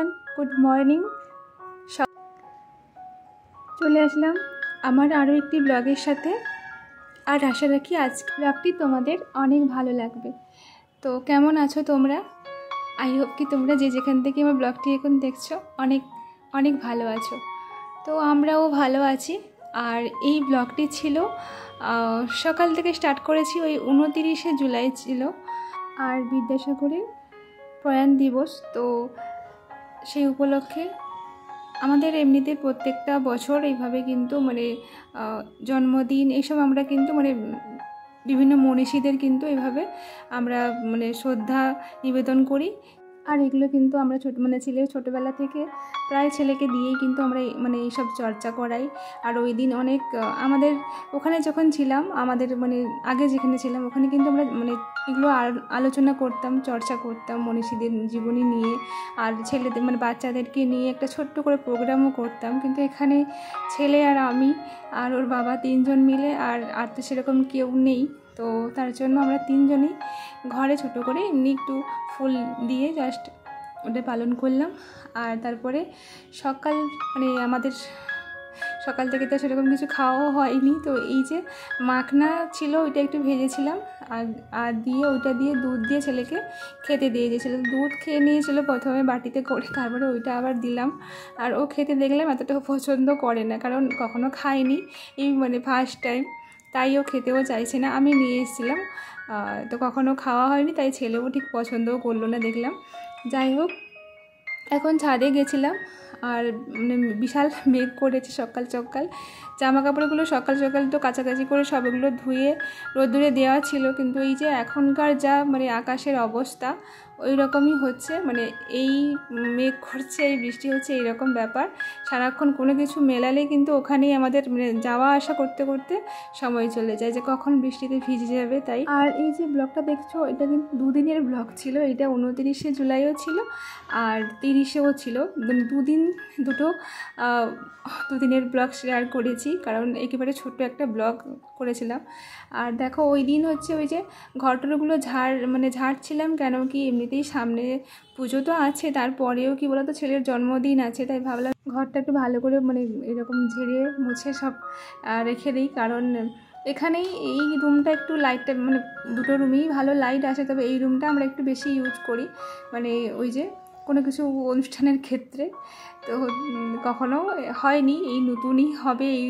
Everyone, good morning. চলে আসলাম আমার আরও একটি ব্লগের সাথে। আর আশা রাখি আজকে ব্লগটি তোমাদের অনেক ভালো লাগবে। তো কেমন আছো তোমরা? আই হোপ কি তোমরা যে যেখান থেকে আমার ব্লগটি এখন দেখছো অনেক অনেক ভালো আছো। তো আমরাও ভালো আছি। আর এই ব্লগটি ছিল সকাল থেকে স্টার্ট করেছি, ওই 29শে জুলাই ছিল আর বিদ্যাসাগরের প্রয়াণ দিবস। তো সেই উপলক্ষে আমাদের এমনিতে প্রত্যেকটা বছর এইভাবে কিন্তু জন্মদিন এইসব আমরা কিন্তু বিভিন্ন মনীষীদের কিন্তু এইভাবে আমরা শ্রদ্ধা নিবেদন করি। আর এগুলো কিন্তু আমরা ছোটোবেলা থেকে প্রায় ছেলেকে দিয়েই কিন্তু আমরা এইসব চর্চা করাই। আর ওই দিন অনেক আমাদের ওখানে যখন ছিলাম, আমাদের আগে যেখানে ছিলাম ওখানে কিন্তু আমরা এগুলো আলোচনা করতাম, চর্চা করতাম মনীষীদের জীবনী নিয়ে। আর ছেলেদের বাচ্চাদেরকে নিয়ে একটা ছোট্ট করে প্রোগ্রামও করতাম। কিন্তু এখানে ছেলে আর আমি আর ওর বাবা তিনজন মিলে, আর তো সেরকম কেউ নেই। তো তার জন্য আমরা তিনজনই ঘরে ছোট করে এমনি একটু ফুল দিয়ে জাস্ট ওটা পালন করলাম। আর তারপরে সকাল আমাদের সকাল থেকে তো সেরকম কিছু খাওয়াও হয়নি। তো এই যে মাখনা ছিল ওইটা একটু ভেজেছিলাম আর দিয়ে ওইটা দিয়ে দুধ দিয়ে ছেলেকে খেতে দিয়ে দিয়েছিল। দুধ খেয়ে নিয়েছিল প্রথমে বাটিতে করে, তারপরে ওইটা আবার দিলাম। আর ও খেতে দেখলাম এতটা পছন্দ করে না, কারণ কখনো খায়নি, এই ফার্স্ট টাইম, তাই ও খেতেও চাইছে না। আমি নিয়ে এসেছিলাম, তো কখনো খাওয়া হয়নি, তাই ছেলেও ঠিক পছন্দও করলো না দেখলাম। যাই হোক, এখন ছাদে গেছিলাম আর বিশাল মেঘ করেছে সকাল সকাল। জামা কাপড়গুলো সকাল সকাল তো কাছাকাছি করে সবগুলো ধুয়ে রোদ্দুরে দেওয়া ছিল, কিন্তু এই যে এখনকার যা আকাশের অবস্থা ওই রকমই হচ্ছে, এই মেঘ করছে, এই বৃষ্টি হচ্ছে, এইরকম ব্যাপার। সারাক্ষণ কোনো কিছু মেলালেই কিন্তু ওখানেই আমাদের যাওয়া আসা করতে করতে সময় চলে যায়, যে কখন বৃষ্টিতে ভিজে যাবে। তাই আর এই যে ব্লগটা দেখছো এটা কিন্তু দুদিনের ব্লগ ছিল। এটা 29শে জুলাইও ছিল আর 30শেও ছিল, দুদিনের ব্লগ শেয়ার করেছি, কারণ একেবারে ছোট্ট একটা ব্লগ করেছিলাম। আর দেখো ওই দিন হচ্ছে ওই যে ঘরটরগুলো ঝাড়ছিলাম, কেন কি এমনিতেই সামনে পুজো তো আছে, তারপরেও কি বলতো ছেলের জন্মদিন আছে, তাই ভাবলাম ঘরটা একটু ভালো করে এরকম ঝেড়ে মুছে সব রেখে দিই। কারণ এখানেই এই রুমটা একটু লাইটটা দুটো রুমেই ভালো লাইট আসে, তবে এই রুমটা আমরা একটু বেশি ইউজ করি ওই যে কোনো কিছু অনুষ্ঠানের ক্ষেত্রে। তো কখনো হয়নি, এই নতুনই হবে। এই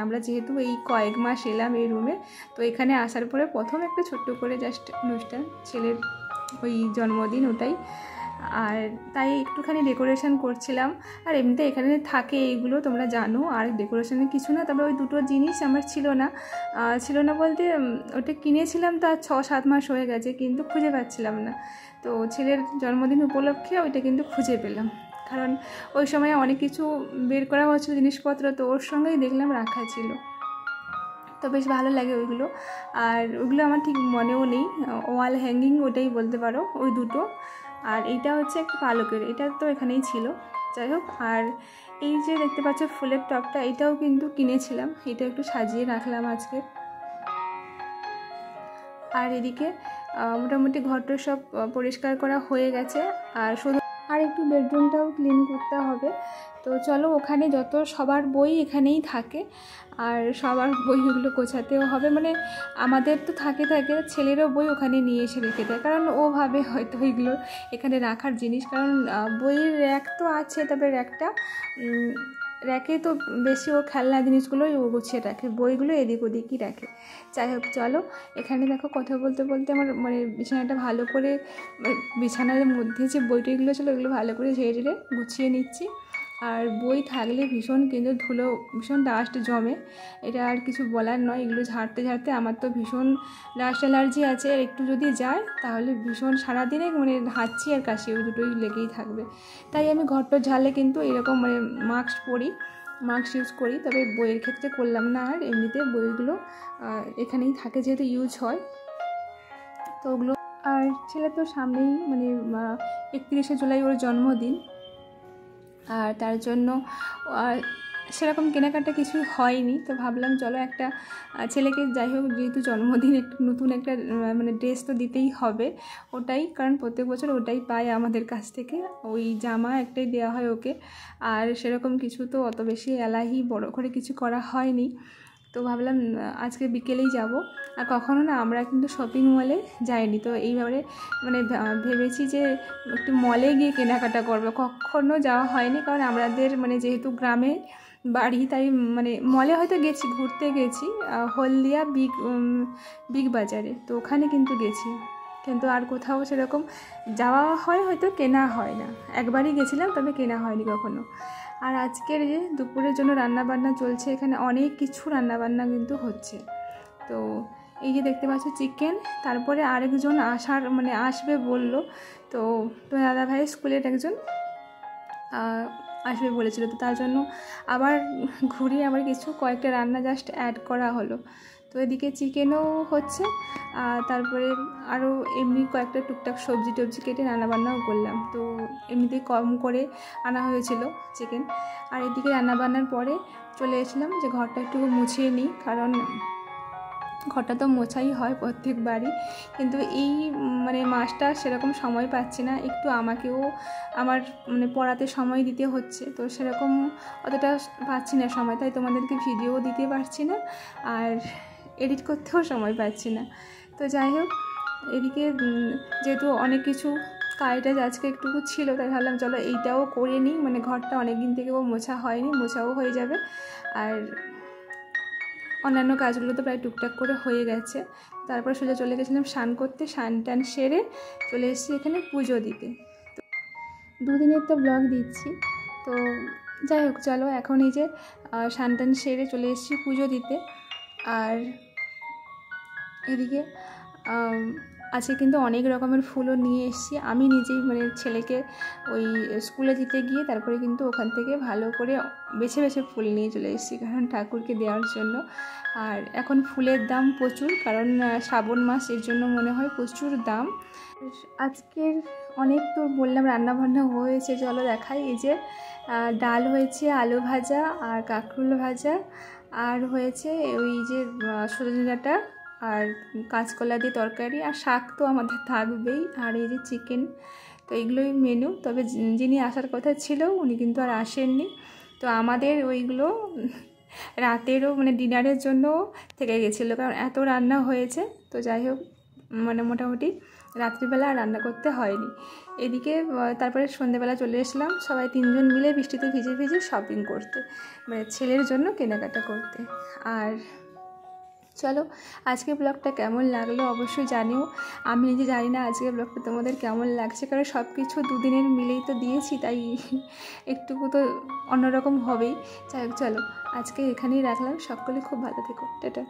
আমরা যেহেতু এই কয়েক মাস এলাম এই রুমে, তো এখানে আসার পরে প্রথম একটা ছোট্ট করে জাস্ট অনুষ্ঠান, ছেলের ওই জন্মদিন, ওটাই। আর তাই একটুখানি ডেকোরেশন করছিলাম। আর এমনিতে এখানে থাকে এইগুলো তোমরা জানো, আর ডেকোরেশনের কিছু না। তবে ওই দুটো জিনিস আমার ছিল না বলতে ওটা কিনেছিলাম তো আর 6-7 মাস হয়ে গেছে, কিন্তু খুঁজে পাচ্ছিলাম না। তো ছেলের জন্মদিন উপলক্ষে ওইটা কিন্তু খুঁজে পেলাম, কারণ ওই সময় অনেক কিছু বের করা হচ্ছিল জিনিসপত্র, তো ওর সঙ্গেই দেখলাম রাখা ছিল। তো বেশ ভালো লাগে ওইগুলো। আর ওইগুলো আমার ঠিক মনেও নেই, ওয়াল হ্যাঙ্গিং ওটাই বলতে পারো, ওই দুটো। আর এইটা হচ্ছে একটা পালকের, এটা তো এখানেই ছিল। যাই হোক, আর এই যে দেখতে পাচ্ছ ফুলের টবটা, এটাও কিন্তু কিনেছিলাম, এটা একটু সাজিয়ে রাখলাম আজকে। আর এদিকে মোটামুটি ঘরটা সব পরিষ্কার করা হয়ে গেছে, আর শুধু আর একটু বেডরুমটাও ক্লিন করতে হবে। তো চলো, ওখানে যত সবার বই এখানেই থাকে, আর সবার বইগুলো গোছাতেও হবে। আমাদের তো থাকে ছেলেরও বই ওখানে নিয়ে এসে রেখে দেয়, কারণ ও ভাবে হয়তো ওইগুলো এখানে রাখার জিনিস। কারণ বইয়ের র্যাক তো আছে, তবে র্যাকে তো বেশি ও খেলনা জিনিসগুলোই ও গুছিয়ে রাখে, বইগুলো এদিক ওদিকই রাখে। যাই হোক, চলো, এখানে দেখো কথা বলতে বলতে আমার বিছানাটা ভালো করে বিছানার মধ্যে যে বইটইগুলো ছিল ওইগুলো ভালো করে ঝেড়ে গুছিয়ে নিচ্ছি। আর বই থাকলে ভীষণ কিন্তু ধুলো, ভীষণ ডাস্ট জমে, এটা আর কিছু বলার নয়। এগুলো ঝাড়তে ঝাড়তে আমার তো ভীষণ ডাস্ট অ্যালার্জি আছে, আর একটু যদি যায় তাহলে ভীষণ সারাদিনে হাঁচি আর কাশি ওই দুটোই লেগেই থাকবে। তাই আমি ঘরটা ঝাড়লে কিন্তু এরকম মাস্ক ইউজ করি, তবে বইয়ের ক্ষেত্রে করলাম না। আর এমনিতে বইগুলো এখানেই থাকে যেহেতু ইউজ হয়, তো ওগুলো। আর ছেলে তো সামনেই 31শে জুলাই ওর জন্মদিন, আর তার জন্য সেরকম কেনাকাটা কিছুই হয়নি। তো ভাবলাম চলো একটা ছেলেকে যাই হোক যেহেতু জন্মদিন একটু নতুন একটা মানে ড্রেস তো দিতেই হবে, ওটাই কারণ প্রত্যেক বছর ওটাই পায় আমাদের কাছ থেকে, ওই জামা একটাই দেওয়া হয় ওকে। আর সেরকম কিছু তো অত বেশি এলাহি বড় করে কিছু করা হয়নি। তো ভাবলাম আজকে বিকেলেই যাব। আর কখনো না আমরা কিন্তু শপিং মলে যাইনি, তো এইভাবে মানে ভেবেছি যে একটু মলে গিয়ে কেনাকাটা করবো, কখনো যাওয়া হয়নি। কারণ আমাদের মানে যেহেতু গ্রামে বাড়ি, তাই মানে মলে হয়তো গেছি, ঘুরতে গেছি হলদিয়া বিগ বাজারে, তো ওখানে কিন্তু গেছি, কিন্তু আর কোথাও সেরকম যাওয়া হয় হয়তো, কেনা হয় না। একবারই গেছিলাম, তবে কেনা হয়নি কখনো। আর আজকের যে দুপুরের জন্য রান্নাবান্না চলছে, এখানে অনেক কিছু রান্নাবান্না কিন্তু হচ্ছে। তো এই যে দেখতে পাচ্ছ চিকেন, তারপরে আরেকজন আসবে বললো, তো দাদা ভাইয়ের স্কুলের একজন আসবে বলেছিল, তো তার জন্য আবার ঘুরিয়ে আবার কয়েকটা রান্না জাস্ট অ্যাড করা হলো। তো এদিকে চিকেনও হচ্ছে, আর তারপরে আরও এমনি কয়েকটা টুকটাক সবজি টবজি কেটে রান্নাবান্নাও করলাম। তো এমনিতেই কম করে আনা হয়েছিল চিকেন। আর এদিকে রান্নাবান্নার পরে চলে এসেছিলাম যে ঘরটা একটু মুছিয়ে নিই, কারণ ঘরটা তো মোছাই হয় প্রত্যেকবারই, কিন্তু এই মানে মাসটা সেরকম সময় পাচ্ছি না, একটু আমাকেও আমার মানে পড়াতে সময় দিতে হচ্ছে, তো সেরকম অতটা পাচ্ছি না সময়, তাই তোমাদেরকে ভিডিও দিতে পারছি না, আর এডিট করতেও সময় পাচ্ছি না। তো যাই হোক, এদিকে যেহেতু অনেক কিছু কাজ আজকে একটুকু ছিল, তাই ভাবলাম চলো এইটাও করে নিই, মানে ঘরটা অনেক দিন থেকেও মোছা হয়নি, মোছাও হয়ে যাবে। আর অন্যান্য কাজগুলো তো প্রায় টুকটাক করে হয়ে গেছে। তারপর সোজা চলে গেছিলাম স্নান করতে, স্নান টান সেরে চলে এসেছি এখানে পুজো দিতে। তো দুদিনের তো ব্লগ দিচ্ছি, তো যাই হোক চলো এখন এই যে স্নান টান সেরে চলে এসেছি পুজো দিতে। আর এদিকে আজকে কিন্তু অনেক রকমের ফুলও নিয়ে এসেছি, আমি নিজেই মানে ছেলেকে ওই স্কুলে দিতে গিয়ে তারপরে কিন্তু ওখান থেকে ভালো করে বেছে বেছে ফুল নিয়ে চলে এসেছি, কারণ ঠাকুরকে দেওয়ার জন্য। আর এখন ফুলের দাম প্রচুর, কারণ শ্রাবণ মাস, এর জন্য মনে হয় প্রচুর দাম। আজকের অনেক তো বললাম রান্নাবান্না হয়েছে, চলো দেখাই। এই যে ডাল হয়েছে, আলু ভাজা আর কাঁকরোল ভাজা, আর হয়েছে ওই যে সজনে ডাঁটা আর কাঁচকলা দিয়ে তরকারি, আর শাক তো আমাদের থাকবেই, আর এই যে চিকেন। তো এইগুলোই মেনু। তবে যিনি আসার কথা ছিল উনি কিন্তু আর আসেননি, তো আমাদের ওইগুলো রাতেরও মানে ডিনারের জন্য থেকে গেছিলো, কারণ এত রান্না হয়েছে। তো যাই হোক, মানে মোটামুটি রাত্রিবেলা আর রান্না করতে হয়নি। এদিকে তারপরে সন্ধ্যেবেলা চলে এসলাম সবাই তিনজন মিলে বৃষ্টিতে ভিজে ভিজে শপিং করতে, মানে ছেলের জন্য কেনাকাটা করতে। আর চলো আজকের ব্লগটা কেমন লাগলো অবশ্যই জানিও। আমি নিজে জানি না আজকের ব্লগটা তোমাদের কেমন লাগছে, কারণ সব কিছু দুদিনের মিলেই তো দিয়েছি, তাই একটুকু তো অন্যরকম হবেই। যাই হোক চলো আজকে এখানেই রাখলাম, সকলে খুব ভালো থেকো, টাটা।